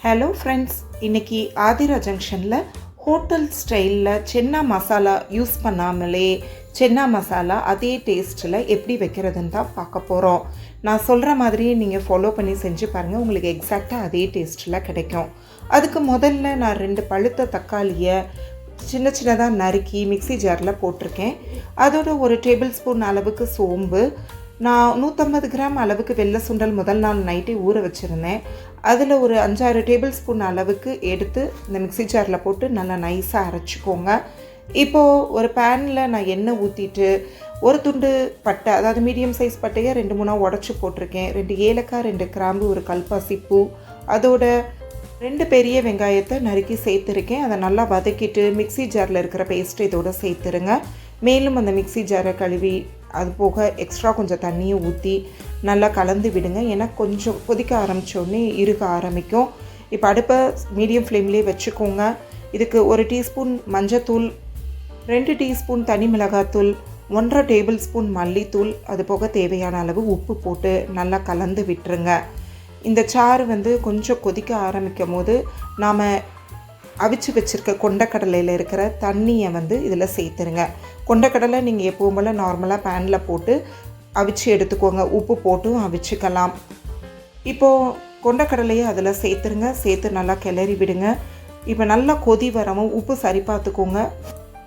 Hello friends, இன்றைக்கி ஆதிரா ஜங்ஷனில் hotel ஸ்டைலில் சென்னா மசாலா யூஸ் பண்ணாமலே சென்னா மசாலா அதே டேஸ்ட்டில் எப்படி வைக்கிறதுன்னு தான் பார்க்க போகிறோம். நான் சொல்கிற மாதிரியே நீங்கள் ஃபாலோ பண்ணி செஞ்சு பாருங்கள், உங்களுக்கு எக்ஸாக்டாக அதே டேஸ்ட்டில் கிடைக்கும். அதுக்கு முதல்ல நான் 2 பழுத்த தக்காளியை சின்ன சின்னதாக நறுக்கி மிக்ஸி ஜாரில் போட்டிருக்கேன். அதோட 1 டேபிள் ஸ்பூன் அளவுக்கு சோம்பு, நான் 150 கிராம் அளவுக்கு வெள்ளை சுண்டல் முதல் நாள் நைட்டே ஊற வச்சுருந்தேன். அதில் ஒரு 5-6 டேபிள் ஸ்பூன் அளவுக்கு எடுத்து இந்த மிக்ஸி ஜாரில் போட்டு நல்லா நைஸாக அரைச்சிக்கோங்க. இப்போது ஒரு பேனில் நான் எண்ணெய் ஊற்றிட்டு 1 துண்டு பட்டை, அதாவது மீடியம் சைஸ் பட்டையை 2-3 உடச்சி போட்டிருக்கேன். 2 ஏலக்காய், 2 கிராம்பு, 1 கல்பாசி பூ, அதோட 2 பெரிய வெங்காயத்தை நறுக்கி சேர்த்துருக்கேன். அதை நல்லா வதக்கிட்டு மிக்ஸி ஜாரில் இருக்கிற பேஸ்ட்டு இதோட சேர்த்துருங்க. மேலும் அந்த மிக்ஸி ஜாரை கழுவி அது போக எக்ஸ்ட்ரா கொஞ்சம் தண்ணியை ஊற்றி நல்லா கலந்து விடுங்க. ஏன்னா கொஞ்சம் கொதிக்க ஆரம்பித்தோடனே இறுக ஆரம்பிக்கும். இப்போ அடுப்பை மீடியம் ஃப்ளேம்லேயே வச்சுக்கோங்க. இதுக்கு 1 டீஸ்பூன் மஞ்சத்தூள், 2 டீஸ்பூன் தனி மிளகாத்தூள், 1.5 டேபிள் ஸ்பூன் மல்லித்தூள், அது போக தேவையான அளவு உப்பு போட்டு நல்லா கலந்து விட்டுருங்க. இந்த சாறு கொஞ்சம் கொதிக்க ஆரம்பிக்கும் போது நாம் அவிச்சு வச்சுருக்க கொண்டக்கடலையில் இருக்கிற தண்ணியை இதில் சேர்த்துருங்க. கொண்டக்கடலை நீங்கள் எப்பவும் போல் நார்மலாக பேனில் போட்டு அவிச்சு எடுத்துக்கோங்க. உப்பு போட்டும் அவிச்சுக்கலாம். இப்போது கொண்டக்கடலையை அதில் சேர்த்துருங்க. சேர்த்து நல்லா கிளறி விடுங்க. இப்போ நல்லா கொதி வரவும் உப்பு சரி பார்த்துக்கோங்க.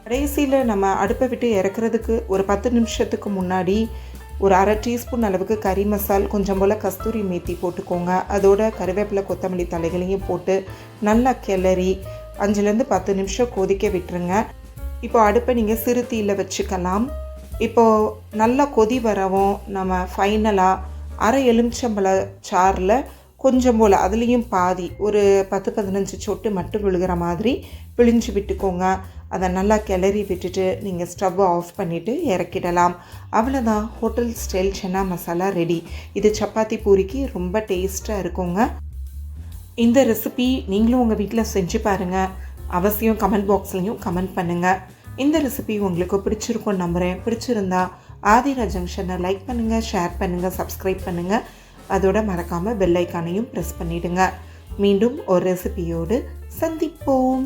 கடைசியில் நம்ம அடுப்பை விட்டு இறக்குறதுக்கு ஒரு 10 நிமிஷத்துக்கு முன்னாடி ஒரு 1/2 டீஸ்பூன் அளவுக்கு கறி மசால், கொஞ்சம் போல் கஸ்தூரி மேத்தி போட்டுக்கோங்க. அதோட கருவேப்பிலை, கொத்தமல்லி தலைகளையும் போட்டு நல்லா கிளறி 5லேருந்து 10 நிமிஷம் கொதிக்க விட்டுருங்க. இப்போ அடுப்பை நீங்கள் சிறு தீயில் வச்சுக்கலாம். இப்போது நல்லா கொதி வரவும் நம்ம ஃபைனலாக அரை எலுமிச்சம்பழ சாறில் கொஞ்சம் போல், அதுலேயும் பாதி, ஒரு 10-15 சொட்டு மட்டும் விழுகிற மாதிரி பிழிஞ்சு விட்டுக்கோங்க. அதை நல்லா கிளறி விட்டுட்டு நீங்கள் ஸ்டவ்வை ஆஃப் பண்ணிவிட்டு இறக்கிடலாம். அவ்வளோதான், ஹோட்டல் ஸ்டைல் சென்னா மசாலா ரெடி. இது சப்பாத்தி பூரிக்கு ரொம்ப டேஸ்ட்டாக இருக்குங்க. இந்த ரெசிபி நீங்களும் உங்கள் வீட்டில் செஞ்சு பாருங்கள். அவசியம் கமெண்ட் பாக்ஸ்லையும் கமெண்ட் பண்ணுங்கள். இந்த ரெசிபி உங்களுக்கு பிடிச்சிருக்கும்னு நம்புகிறேன். பிடிச்சிருந்தா ஆதிரா ஜங்ஷனை லைக் பண்ணுங்கள், ஷேர் பண்ணுங்கள், சப்ஸ்கிரைப் பண்ணுங்கள். அதோட மறக்காமல் பெல் ஐக்கானையும் ப்ரெஸ் பண்ணிவிடுங்க. மீண்டும் ஒரு ரெசிபியோடு சந்திப்போம்.